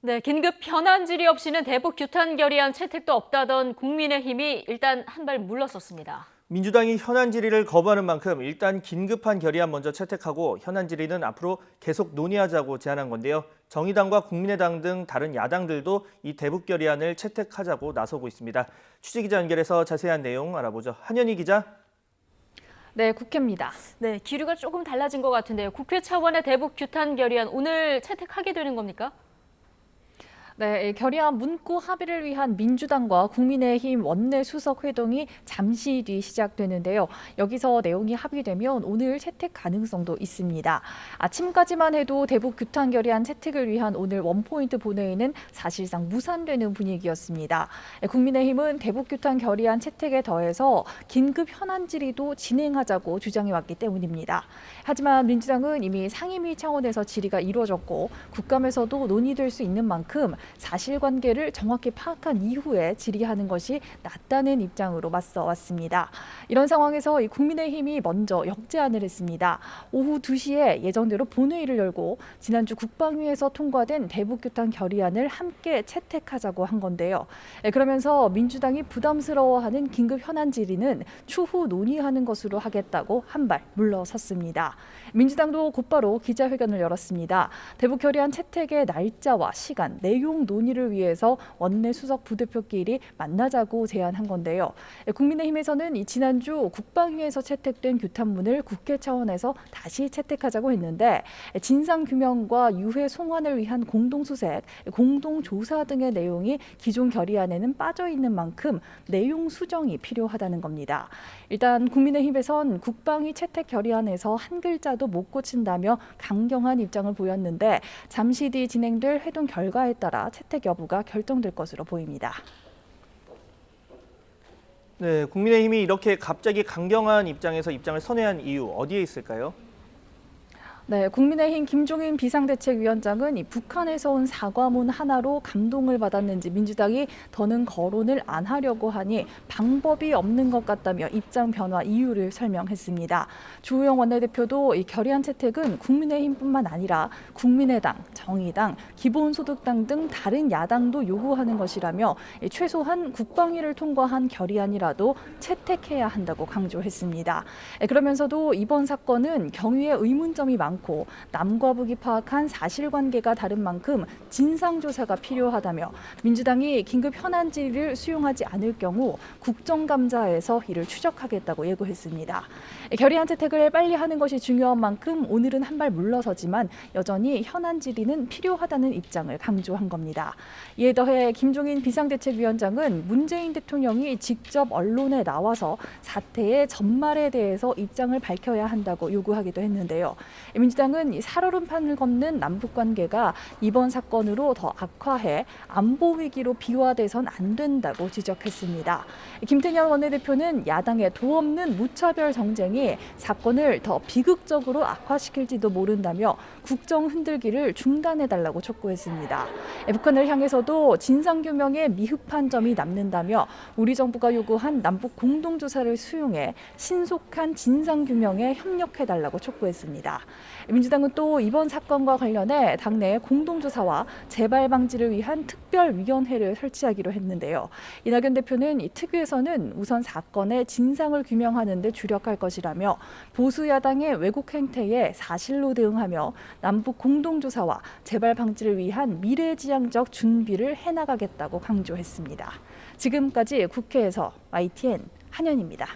네, 긴급 현안 질의 없이는 대북 규탄 결의안 채택도 없다던 국민의힘이 일단 한 발 물러섰습니다. 민주당이 현안 질의를 거부하는 만큼 일단 긴급한 결의안 먼저 채택하고 현안 질의는 앞으로 계속 논의하자고 제안한 건데요. 정의당과 국민의당 등 다른 야당들도 이 대북 결의안을 채택하자고 나서고 있습니다. 취재기자 연결해서 자세한 내용 알아보죠. 한현희 기자. 네, 국회입니다. 네, 기류가 조금 달라진 것 같은데요. 국회 차원의 대북 규탄 결의안 오늘 채택하게 되는 겁니까? 네, 결의안 문구 합의를 위한 민주당과 국민의힘 원내수석 회동이 잠시 뒤 시작되는데요. 여기서 내용이 합의되면 오늘 채택 가능성도 있습니다. 아침까지만 해도 대북 규탄 결의안 채택을 위한 오늘 원포인트 본회의는 사실상 무산되는 분위기였습니다. 국민의힘은 대북 규탄 결의안 채택에 더해서 긴급 현안 질의도 진행하자고 주장해왔기 때문입니다. 하지만 민주당은 이미 상임위 차원에서 질의가 이루어졌고 국감에서도 논의될 수 있는 만큼 사실관계를 정확히 파악한 이후에 질의하는 것이 낫다는 입장으로 맞서 왔습니다. 이런 상황에서 국민의힘이 먼저 역제안을 했습니다. 오후 2시에 예정대로 본회의를 열고 지난주 국방위에서 통과된 대북규탄 결의안을 함께 채택하자고 한 건데요. 그러면서 민주당이 부담스러워하는 긴급 현안 질의는 추후 논의하는 것으로 하겠다고 한 발 물러섰습니다. 민주당도 곧바로 기자회견을 열었습니다. 대북 결의안 채택의 날짜와 시간, 내용 논의를 위해서 원내 수석 부대표끼리 만나자고 제안한 건데요. 국민의힘에서는 지난주 국방위에서 채택된 규탄문을 국회 차원에서 다시 채택하자고 했는데 진상규명과 유해 송환을 위한 공동수색, 공동조사 등의 내용이 기존 결의안에는 빠져 있는 만큼 내용 수정이 필요하다는 겁니다. 일단 국민의힘에선 국방위 채택 결의안에서 한 글자도 못 고친다며 강경한 입장을 보였는데 잠시 뒤 진행될 회동 결과에 따라 채택 여부가 결정될 것으로 보입니다. 네, 국민의힘이 이렇게 갑자기 강경한 입장에서 입장을 선회한 이유 어디에 있을까요? 네, 국민의힘 김종인 비상대책위원장은 북한에서 온 사과문 하나로 감동을 받았는지 민주당이 더는 거론을 안 하려고 하니 방법이 없는 것 같다며 입장 변화 이유를 설명했습니다. 주호영 원내대표도 이 결의안 채택은 국민의힘뿐만 아니라 국민의당, 정의당, 기본소득당 등 다른 야당도 요구하는 것이라며 최소한 국방위를 통과한 결의안이라도 채택해야 한다고 강조했습니다. 그러면서도 이번 사건은 경위에 의문점이 많고 남과 북이 파악한 사실관계가 다른 만큼 진상조사가 필요하다며 민주당이 긴급 현안 질의를 수용하지 않을 경우 국정감사에서 이를 추적하겠다고 예고했습니다. 결의안 채택을 빨리 하는 것이 중요한 만큼 오늘은 한 발 물러서지만 여전히 현안 질의는 필요하다는 입장을 강조한 겁니다. 이에 더해 김종인 비상대책위원장은 문재인 대통령이 직접 언론에 나와서 사태의 전말에 대해서 입장을 밝혀야 한다고 요구하기도 했는데요. 민주당은 살얼음판을 걷는 남북관계가 이번 사건으로 더 악화해 안보 위기로 비화돼선 안 된다고 지적했습니다. 김태년 원내대표는 야당의 도없는 무차별 정쟁이 사건을 더 비극적으로 악화시킬지도 모른다며 국정 흔들기를 중단해달라고 촉구했습니다. 북한을 향해서도 진상규명에 미흡한 점이 남는다며 우리 정부가 요구한 남북 공동조사를 수용해 신속한 진상규명에 협력해달라고 촉구했습니다. 민주당은 또 이번 사건과 관련해 당내 공동조사와 재발 방지를 위한 특별위원회를 설치하기로 했는데요. 이낙연 대표는 이 특위에서는 우선 사건의 진상을 규명하는 데 주력할 것이라며 보수 야당의 왜곡 행태에 사실로 대응하며 남북 공동조사와 재발 방지를 위한 미래지향적 준비를 해나가겠다고 강조했습니다. 지금까지 국회에서 YTN 한현입니다.